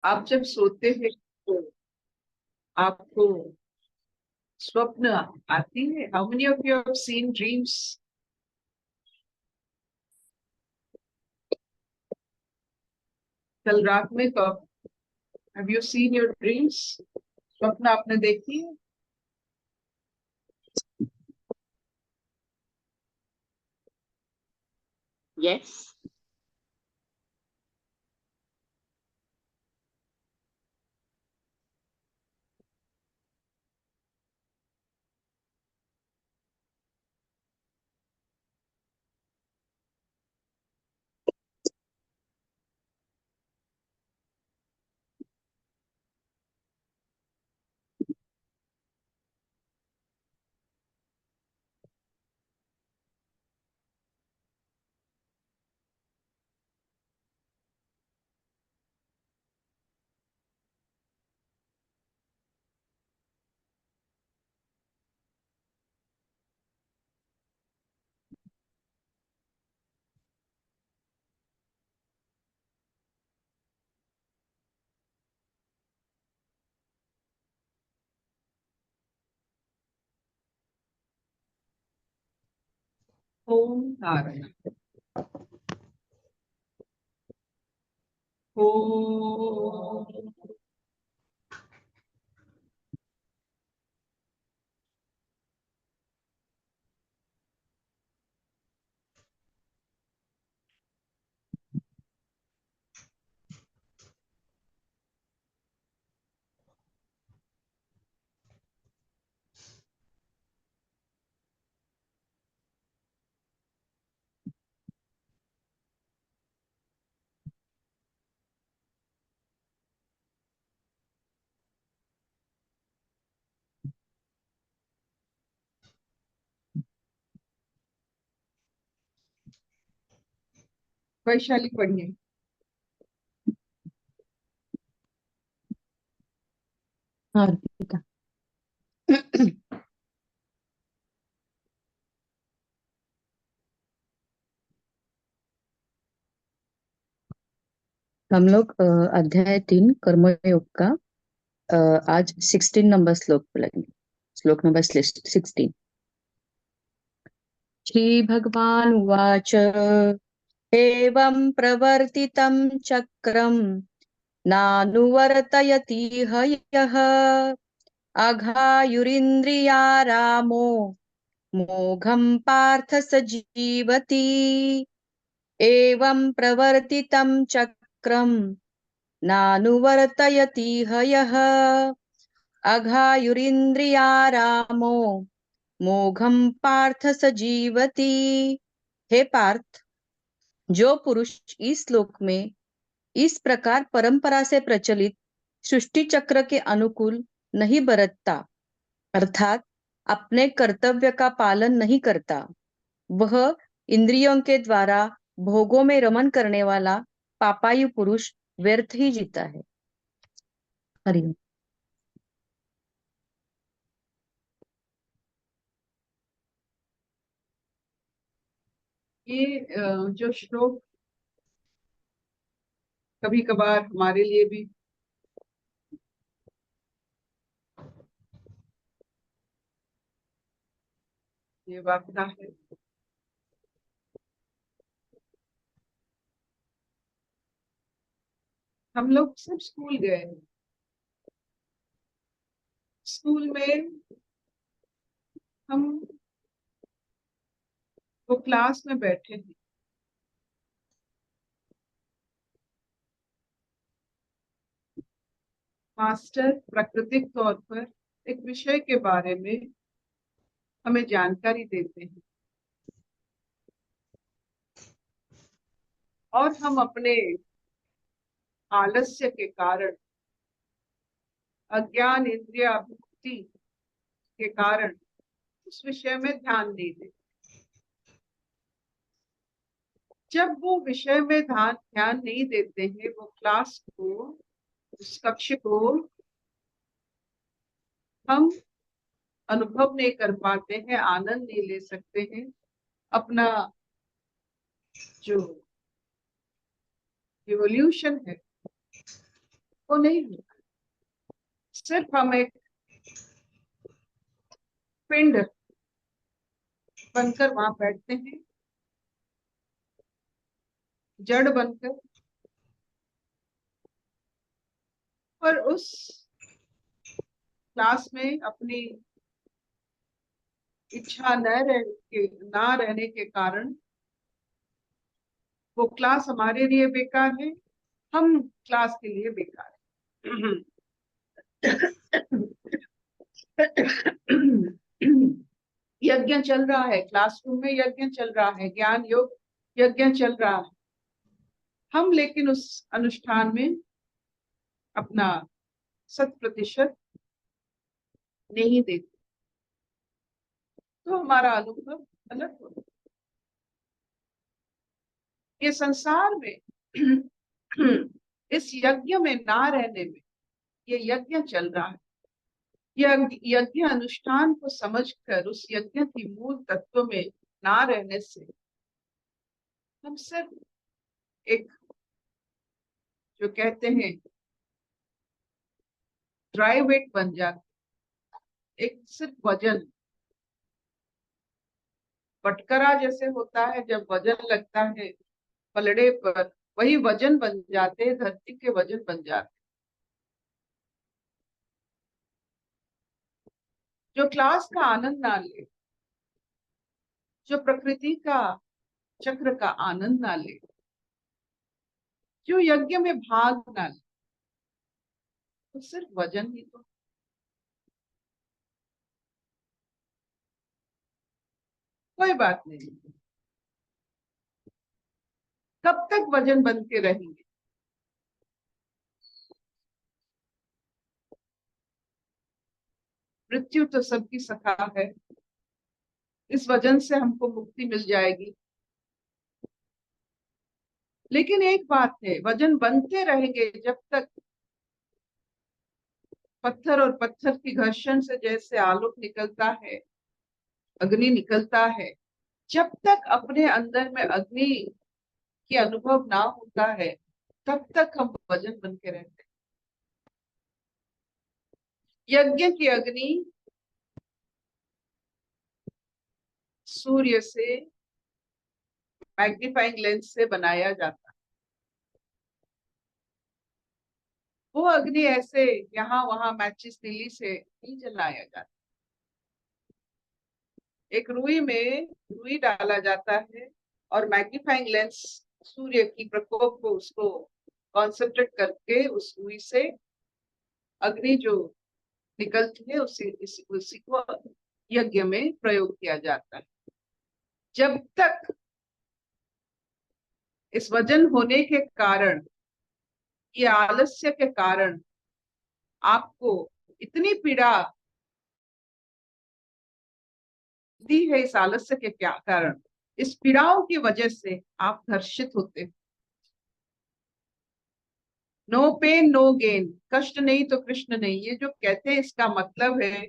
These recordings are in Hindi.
आप जब सोते हैं तो आपको स्वप्न आती है? How many of you have seen dreams? कल रात में कब have you seen your dreams? स्वप्न आपने देखी है? Yes. ओम धारणा। ओम। वैशाली पढ़िए। अर्पिता। हम लोग अध्याय 3 कर्मयोग का आज 16 नंबर श्लोक पे लगेंगे। श्लोक नंबर 16। श्री भगवान उवाच एवं प्रवर्तितं चक्रं नानुवर्तयतीह यः अघायुरिन्द्रियारामो मोघं पार्थ स जीवति। एवं प्रवर्तितं चक्रं नानुवर्तयतीह यः अघायुरिन्द्रियारामो मोघम पार्थ स जीवति। हे पार्थ, जो पुरुष इस श्लोक में इस प्रकार परंपरा से प्रचलित सृष्टि चक्र के अनुकूल नहीं बरतता, अर्थात अपने कर्तव्य का पालन नहीं करता, वह इंद्रियों के द्वारा भोगों में रमन करने वाला पापायु पुरुष व्यर्थ ही जीता है। हरिओम। ये जो श्लोक कभी कभार हमारे लिए भी ये वार्ता है। हम लोग सब स्कूल गए। स्कूल में हम वो क्लास में बैठे हैं। मास्टर प्राकृतिक तौर पर एक विषय के बारे में हमें जानकारी देते हैं और हम अपने आलस्य के कारण, अज्ञान इंद्रियाभिमुक्ति के कारण उस विषय में ध्यान नहीं देते। जब वो विषय में ध्यान नहीं देते हैं, वो क्लास को, उस कक्ष को हम अनुभव नहीं कर पाते हैं, आनंद नहीं ले सकते हैं, अपना जो इवोल्यूशन है वो नहीं होता। सिर्फ हम एक पिंड बनकर वहां बैठते हैं, जड़ बनकर, और उस क्लास में अपनी इच्छा ना रहने के कारण वो क्लास हमारे लिए बेकार है, हम क्लास के लिए बेकार है। यज्ञ चल रहा है, क्लासरूम में यज्ञ चल रहा है, ज्ञान योग यज्ञ चल रहा है, हम लेकिन उस अनुष्ठान में अपना 100% नहीं देते, तो हमारा अनुभव अलग होगा। ये संसार में इस यज्ञ में ना रहने में, ये यज्ञ चल रहा है, यज्ञ अनुष्ठान को समझकर उस यज्ञ की मूल तत्व में ना रहने से हम सिर्फ एक, जो कहते हैं, ड्राई वेट बन जाते, एक सिर्फ वजन, पटकरा जैसे होता है जब वजन लगता है पलड़े पर, वही वजन बन जाते, धरती के वजन बन जाते। जो क्लास का आनंद ना ले, जो प्रकृति का चक्र का आनंद ना ले, जो यज्ञ में भाग ना ले, तो सिर्फ वजन ही तो। कोई बात नहीं, कब तक वजन बन के रहेंगे? मृत्यु तो सबकी सखा है, इस वजन से हमको मुक्ति मिल जाएगी। लेकिन एक बात है, वजन बनते रहेंगे जब तक पत्थर और पत्थर की घर्षण से जैसे आलोक निकलता है, अग्नि निकलता है, जब तक अपने अंदर में अग्नि की अनुभव ना होता है, तब तक हम वजन बन के रहते हैं। यज्ञ की अग्नि सूर्य से मैग्नीफाइंग लेंस से बनाया जाता है। वो अग्नि ऐसे यहाँ वहां मैचिस तीली से नहीं जलाया जाता। एक रुई में रुई डाला जाता है और मैग्नीफाइंग लेंस सूर्य की प्रकोप को उसको कॉन्सेंट्रेट करके उस रुई से अग्नि जो निकलती है उसी को यज्ञ में प्रयोग किया जाता है। जब तक इस वजन होने के कारण, ये आलस्य के कारण आपको इतनी पीड़ा दी है, इस आलस्य के क्या कारण, इस पीड़ाओं की वजह से आप घर्षित होते हैं। नो पेन नो गेन, कष्ट नहीं तो कृष्ण नहीं, ये जो कहते हैं इसका मतलब है,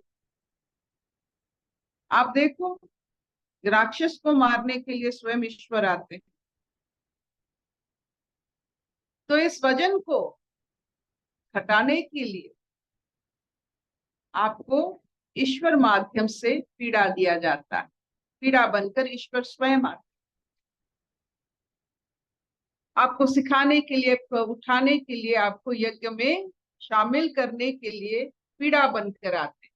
आप देखो, राक्षस को मारने के लिए स्वयं ईश्वर आते हैं, तो इस वजन को हटाने के लिए आपको ईश्वर माध्यम से पीड़ा दिया जाता है, पीड़ा बनकर ईश्वर स्वयं आते, आपको सिखाने के लिए, उठाने के लिए, आपको यज्ञ में शामिल करने के लिए पीड़ा बनकर आते।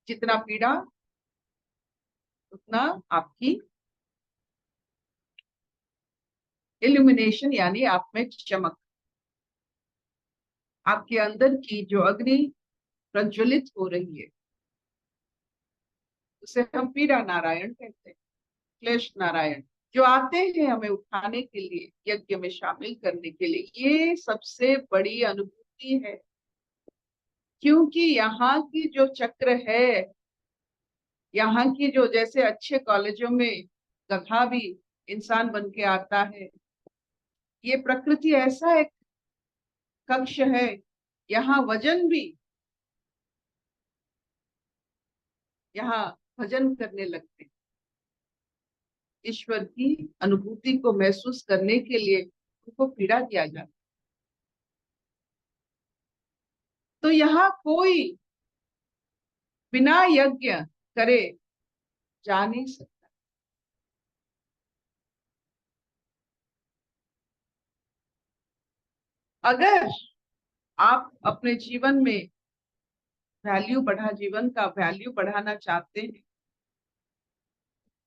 जितना पीड़ा उतना आपकी इल्यूमिनेशन, यानी आप में चमक, आपके अंदर की जो अग्नि प्रज्वलित हो रही है, उसे हम पीड़ा नारायण कहते हैं, क्लेश नारायण, जो आते हैं हमें उठाने के लिए, यज्ञ में शामिल करने के लिए। ये सबसे बड़ी अनुभूति है, क्योंकि यहाँ की जो चक्र है, यहाँ की जो, जैसे अच्छे कॉलेजों में गधा भी इंसान बन के आता है, ये प्रकृति ऐसा एक कक्ष है, यहाँ वजन भी, यहाँ भजन करने लगते हैं, ईश्वर की अनुभूति को महसूस करने के लिए उनको पीड़ा दिया जाता। तो यहाँ कोई बिना यज्ञ करे जा नहीं सकता। अगर आप अपने जीवन में जीवन का वैल्यू बढ़ाना चाहते हैं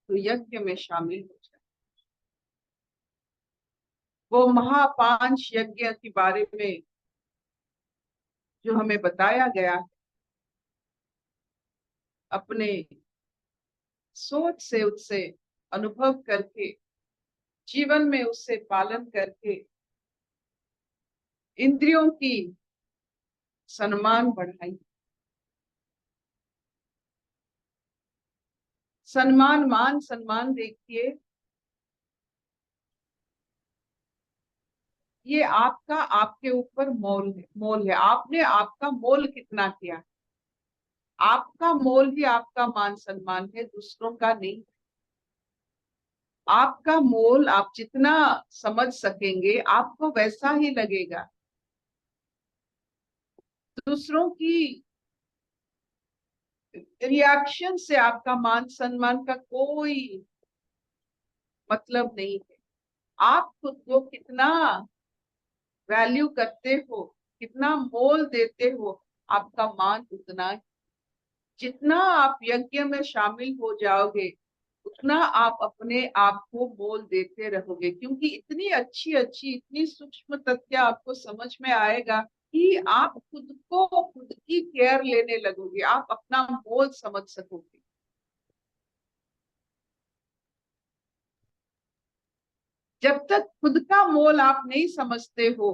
तो यज्ञ में शामिल हो जाए। वो महापांच यज्ञ के बारे में जो हमें बताया गया है, अपने सोच से उससे अनुभव करके, जीवन में उससे पालन करके इंद्रियों की सम्मान बढ़ाई। मान सम्मान देखिए, ये आपका आपके ऊपर मोल है। आपने आपका मोल कितना किया। आपका मोल ही आपका मान सम्मान है, दूसरों का नहीं। आपका मोल आप जितना समझ सकेंगे आपको वैसा ही लगेगा। दूसरों की रिएक्शन से आपका मान सम्मान का कोई मतलब नहीं है। आप खुद को कितना वैल्यू करते हो, कितना मोल देते हो, आपका मान उतना है। जितना आप यज्ञ में शामिल हो जाओगे उतना आप अपने आप को मोल देते रहोगे, क्योंकि इतनी अच्छी अच्छी इतनी सूक्ष्म तथ्य आपको समझ में आएगा कि आप खुद को खुद की केयर लेने लगोगे, आप अपना मोल समझ सकोगे। जब तक खुद का मोल आप नहीं समझते हो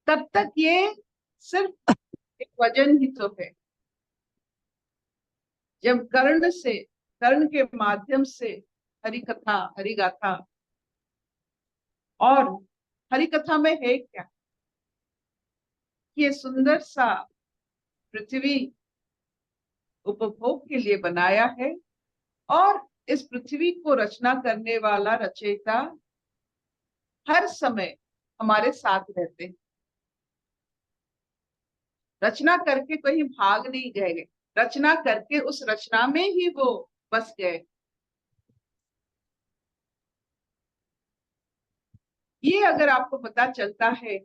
तब तक ये सिर्फ एक वजन ही तो है। जब कर्ण के माध्यम से हरि कथा हरि गाथा, और हरि कथा में है क्या, ये सुंदर सा पृथ्वी उपभोग के लिए बनाया है, और इस पृथ्वी को रचना करने वाला रचयिता हर समय हमारे साथ रहते हैं। रचना करके कहीं भाग नहीं गए, रचना करके उस रचना में ही वो बस गए। ये अगर आपको पता चलता है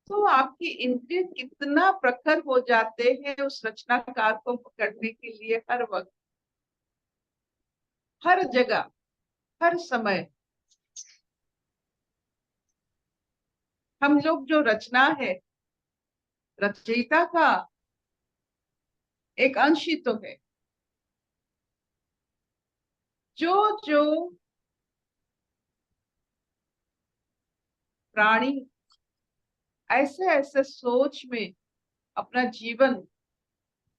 तो आपकी इंद्रिय कितना प्रखर हो जाते हैं उस रचनाकार को पकड़ने के लिए, हर वक्त, हर जगह, हर समय। हम लोग जो रचना है, रचयिता का एक अंश ही तो है। जो जो प्राणी ऐसे ऐसे सोच में अपना जीवन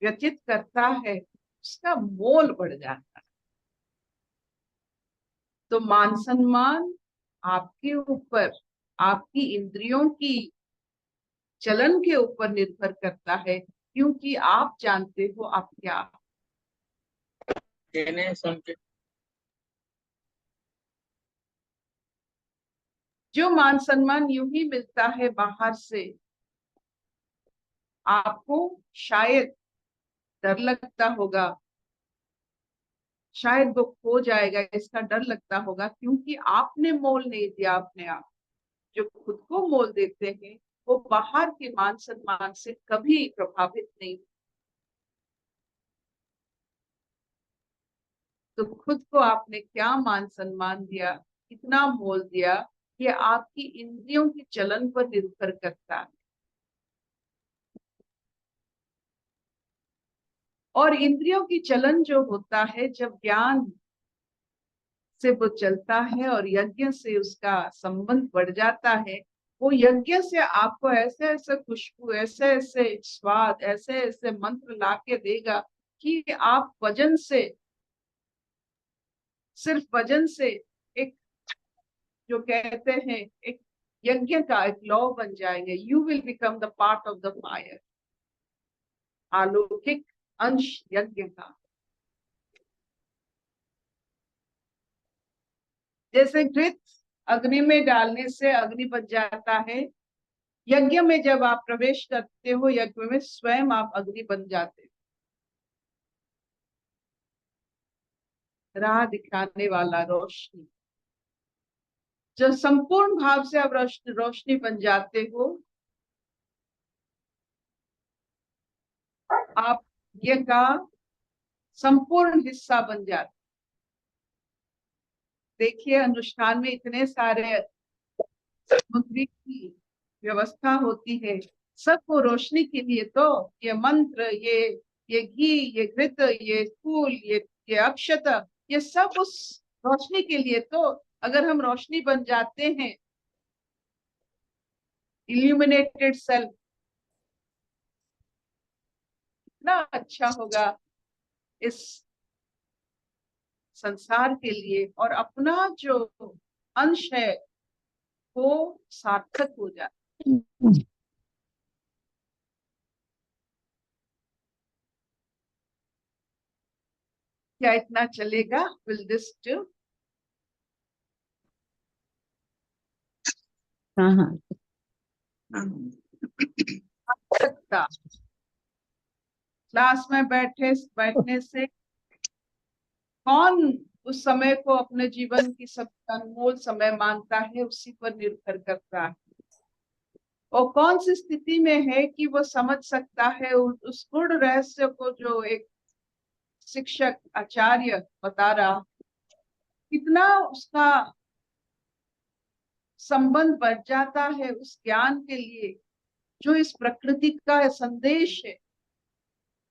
व्यतीत करता है उसका मोल बढ़ जाता है। तो मान सम्मान आपके ऊपर, आपकी इंद्रियों की चलन के ऊपर निर्भर करता है, क्योंकि आप जानते हो आप क्या। जो मान सम्मान यूं ही मिलता है बाहर से, आपको शायद डर लगता होगा, शायद वो खो जाएगा इसका डर लगता होगा, क्योंकि आपने मोल नहीं दिया अपने आप। जो खुद को मोल देते हैं वो बाहर के मान सम्मान से कभी प्रभावित नहीं। तो खुद को आपने क्या मान सम्मान दिया, कितना मोल दिया, ये आपकी इंद्रियों की चलन पर निर्भर करता है। और इंद्रियों की चलन जो होता है जब ज्ञान से वो चलता है और यज्ञ से उसका संबंध बढ़ जाता है, वो यज्ञ से आपको ऐसे ऐसे खुशबू, ऐसे ऐसे स्वाद, ऐसे ऐसे मंत्र ला के देगा कि आप वजन से, सिर्फ वजन से एक, जो कहते हैं, एक यज्ञ का एक लौ बन जाएंगे। You will become the part of the fire, अलौकिक अंश यज्ञ का। जैसे घृत अग्नि में डालने से अग्नि बच जाता है। यज्ञ में जब आप प्रवेश करते हो, यज्ञ में स्वयं आप अग्नि बन जाते हो। राह दिखाने वाला, रोशनी, जब संपूर्ण भाव से आप रोशनी बन जाते हो, आप यज्ञ का संपूर्ण हिस्सा बन जाते। देखिए, अनुष्ठान में इतने सारे सामग्री की व्यवस्था होती है, सब वो रोशनी के लिए। तो ये मंत्र, ये घी, ये घृत, ये फूल, ये अक्षत, ये सब उस रोशनी के लिए। तो अगर हम रोशनी बन जाते हैं, इल्यूमिनेटेड सेल, कितना अच्छा होगा इस संसार के लिए, और अपना जो अंश है वो सार्थक हो जाए। क्या इतना चलेगा? Will this do? हाँ हाँ। सकता क्लास में बैठने से कौन उस समय को अपने जीवन की सबसे अनमोल समय मानता है, उसी पर निर्भर करता है। और कौन सी स्थिति में है कि वो समझ सकता है उस गुण रहस्य को जो एक शिक्षक, आचार्य बता रहा, कितना उसका संबंध बढ़ जाता है उस ज्ञान के लिए जो इस प्रकृति का संदेश है।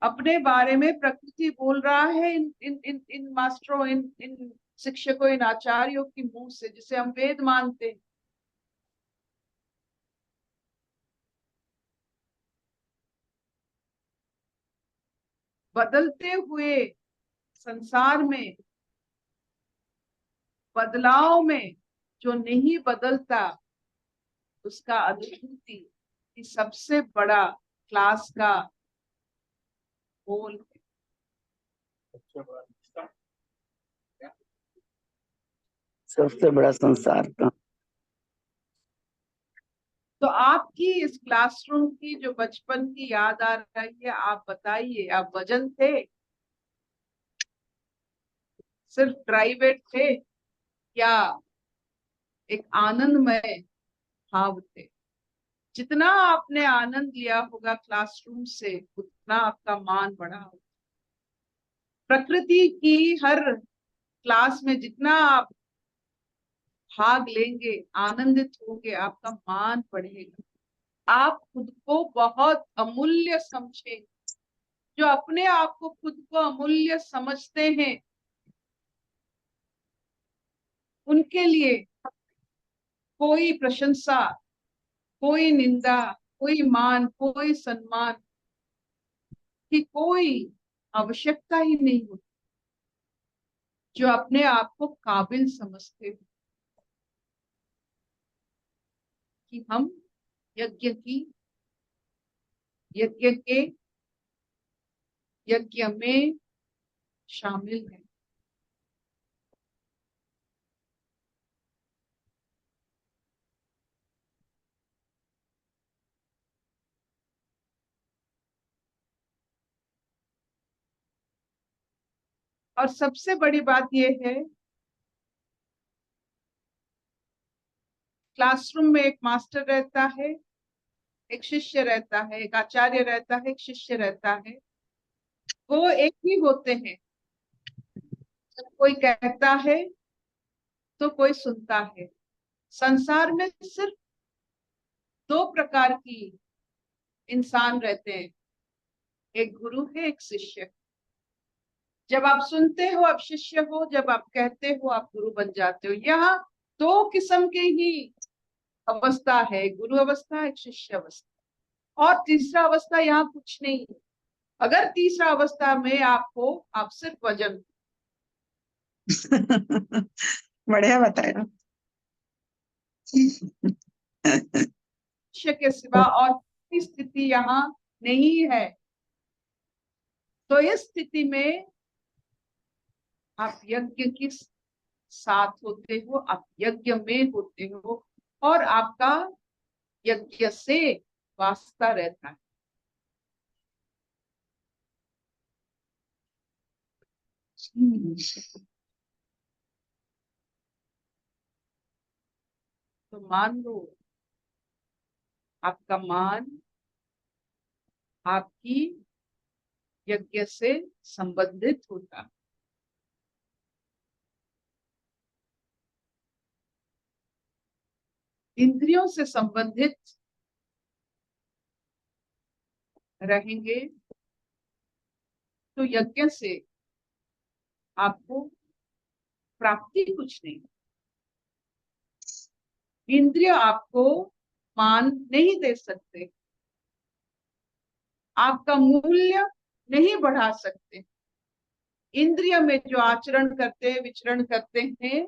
अपने बारे में प्रकृति बोल रहा है इन मास्टरों, इन शिक्षकों, इन आचार्यों की मुंह से, जिसे हम वेद मानते हैं। बदलते हुए संसार में, बदलाव में जो नहीं बदलता, उसका अनुभूति की सबसे बड़ा क्लास का गोल है। सबसे बड़ा संसार का। तो आपकी इस क्लासरूम की जो बचपन की याद आ रही है, आप बताइए, आप वजन थे, सिर्फ ड्राई वेट थे, या एक आनंदमय भाव थे? जितना आपने आनंद लिया होगा क्लासरूम से, उतना आपका मान बढ़ा होगा। प्रकृति की हर क्लास में जितना आप भाग लेंगे, आनंदित होंगे, आपका मान बढ़ेगा। आप खुद को बहुत अमूल्य समझेंगे। जो अपने आप को खुद को अमूल्य समझते हैं, उनके लिए कोई प्रशंसा, कोई निंदा, कोई मान, कोई सम्मान की कोई आवश्यकता ही नहीं होती। जो अपने आप को काबिल समझते हो कि हम यज्ञ के यज्ञ में शामिल हैं। और सबसे बड़ी बात यह है, क्लासरूम में एक मास्टर रहता है, एक शिष्य रहता है, एक आचार्य रहता है, एक शिष्य रहता है। वो एक ही होते हैं। जब कोई कहता है तो कोई सुनता है। संसार में सिर्फ दो प्रकार की इंसान रहते हैं, एक गुरु है, एक शिष्य। जब आप सुनते हो आप शिष्य हो, जब आप कहते हो आप गुरु बन जाते हो। यहाँ दो किस्म के ही अवस्था है, गुरु अवस्था, एक शिष्य अवस्था। और तीसरा अवस्था यहाँ कुछ नहीं है। अगर तीसरा अवस्था में आप हो, आप सिर्फ वजन। बढ़िया बताया। शिष्य के सिवा और कोई स्थिति यहाँ नहीं है। तो इस स्थिति में आप यज्ञ की साथ होते हो, आप यज्ञ में होते हो और आपका यज्ञ से वास्ता रहता है। तो मान लो आपका मान आपकी यज्ञ से संबंधित होता है। इंद्रियों से संबंधित रहेंगे तो यज्ञ से आपको प्राप्ति कुछ नहीं। इंद्रिय आपको मान नहीं दे सकते, आपका मूल्य नहीं बढ़ा सकते। इंद्रिय में जो आचरण करते हैं, विचरण करते हैं,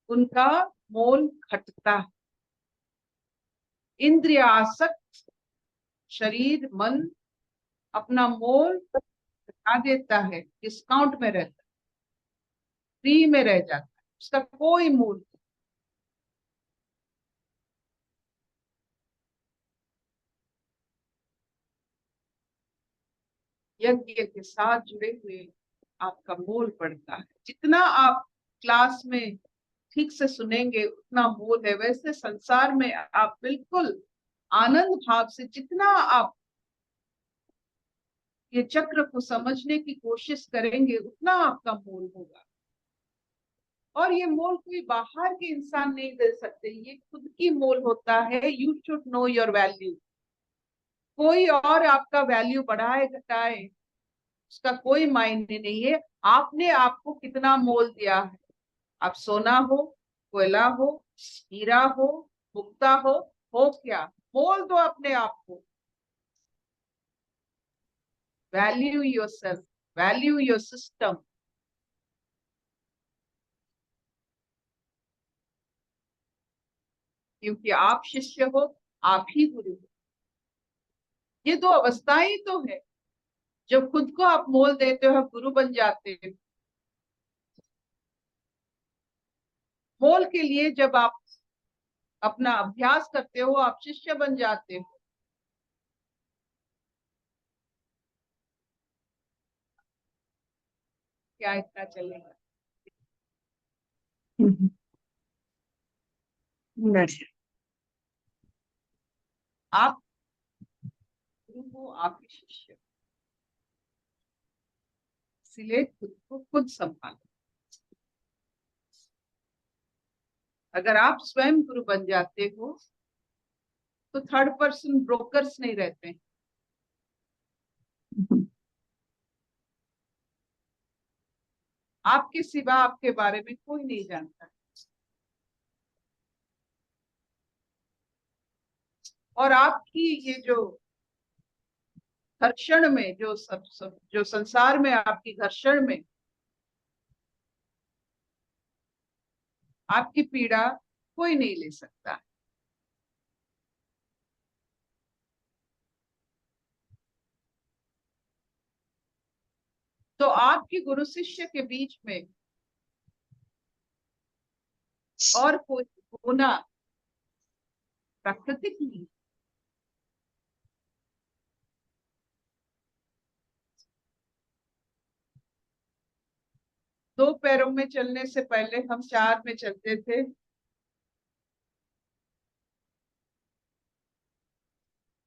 उनका मोल घटता है। इंद्रिय आसक्त शरीर मन अपना मोल घटा देता है, डिस्काउंट में रहता है, फ्री में रह जाता है, उसका कोई मूल नहीं। यज्ञ के साथ जुड़े हुए आपका मोल बढ़ता है। जितना आप क्लास में ठीक से सुनेंगे उतना मोल है। वैसे संसार में आप बिल्कुल आनंद भाव से जितना आप ये चक्र को समझने की कोशिश करेंगे उतना आपका मोल होगा। और ये मोल कोई बाहर के इंसान नहीं दे सकते, ये खुद की मोल होता है। You should know your value. कोई और आपका वैल्यू बढ़ाए घटाए उसका कोई मायने नहीं है। आपने आपको कितना मोल दिया है। आप सोना हो, कोयला हो, हीरा हो, मुक्ता हो क्या, मोल दो अपने आप को। Value yourself, value your system. क्योंकि आप शिष्य हो, आप ही गुरु हो। ये दो अवस्थाएं तो है। जब खुद को आप मोल देते हो आप गुरु बन जाते हैं। मोल के लिए जब आप अपना अभ्यास करते हो आप शिष्य बन जाते हो। क्या इतना चलेगा। बढ़िया। आप गुरु हो, आप ही शिष्य हो। इसलिए खुद को खुद संभालो। अगर आप स्वयं गुरु बन जाते हो तो थर्ड पर्सन ब्रोकर्स नहीं रहते। आपके सिवा आपके बारे में कोई नहीं जानता। और आपकी ये जो घर्षण में सब जो संसार में आपकी घर्षण में आपकी पीड़ा कोई नहीं ले सकता। तो आपकी गुरु शिष्य के बीच में और कोई होना प्राकृतिक नहीं। दो पैरों में चलने से पहले हम चार में चलते थे।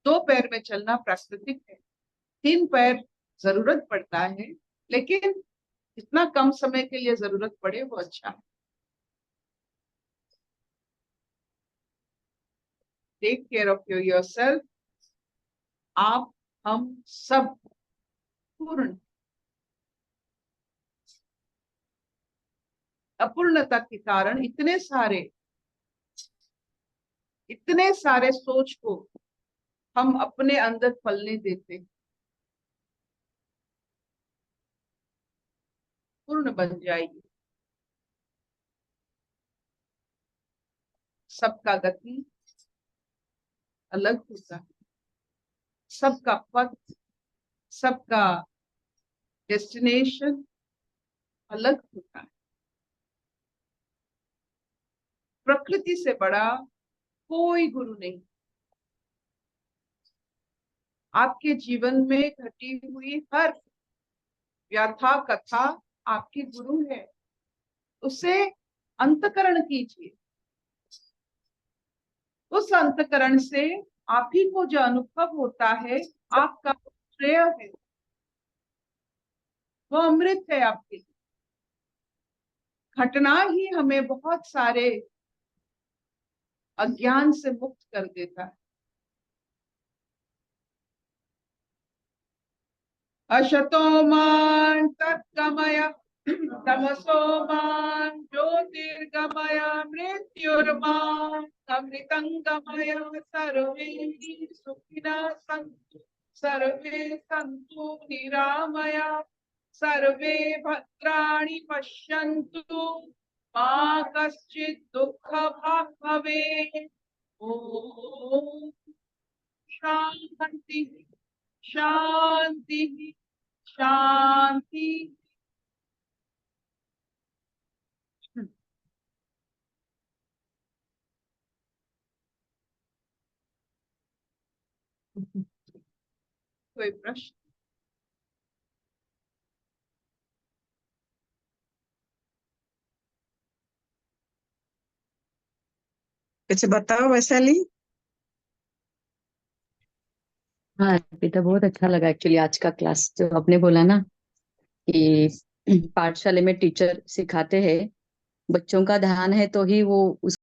दो पैर में चलना प्राकृतिक है। तीन पैर जरूरत पड़ता है, लेकिन जितना कम समय के लिए जरूरत पड़े वो अच्छा है। Take care of yourself. आप हम सब पूर्ण। अपूर्णता के कारण इतने सारे सोच को हम अपने अंदर फलने देते। पूर्ण बन जाइए। सबका गति अलग होता है, सबका पथ, सबका डेस्टिनेशन अलग होता है। प्रकृति से बड़ा कोई गुरु नहीं। आपके जीवन में घटी हुई हर व्याथा कथा आपकी गुरु है, उसे अंतकरण कीजिए। उस अंतकरण से आप ही को जो अनुभव होता है, आपका श्रेय है, वो अमृत है आपके लिए। घटना ही हमें बहुत सारे अज्ञान से मुक्त कर देता है। अशतो मान तत्गमय तमसो मान ज्योतिर्गमय मृत्युर्माम अमृतंगमय सर्वे सुखिनः सन्तु सर्वे सन्तु निरामया सर्वे भद्राणि पश्यन्तु मा कश्चित् दुःखभाग् भवेत्। ओम शांति शांति शांति। कोई प्रश्न? कुछ बताओ वैशाली। हाँ अर्पिता, बहुत अच्छा लगा एक्चुअली आज का क्लास। जो आपने बोला ना कि पाठशाला में टीचर सिखाते हैं, बच्चों का ध्यान है तो ही वो उस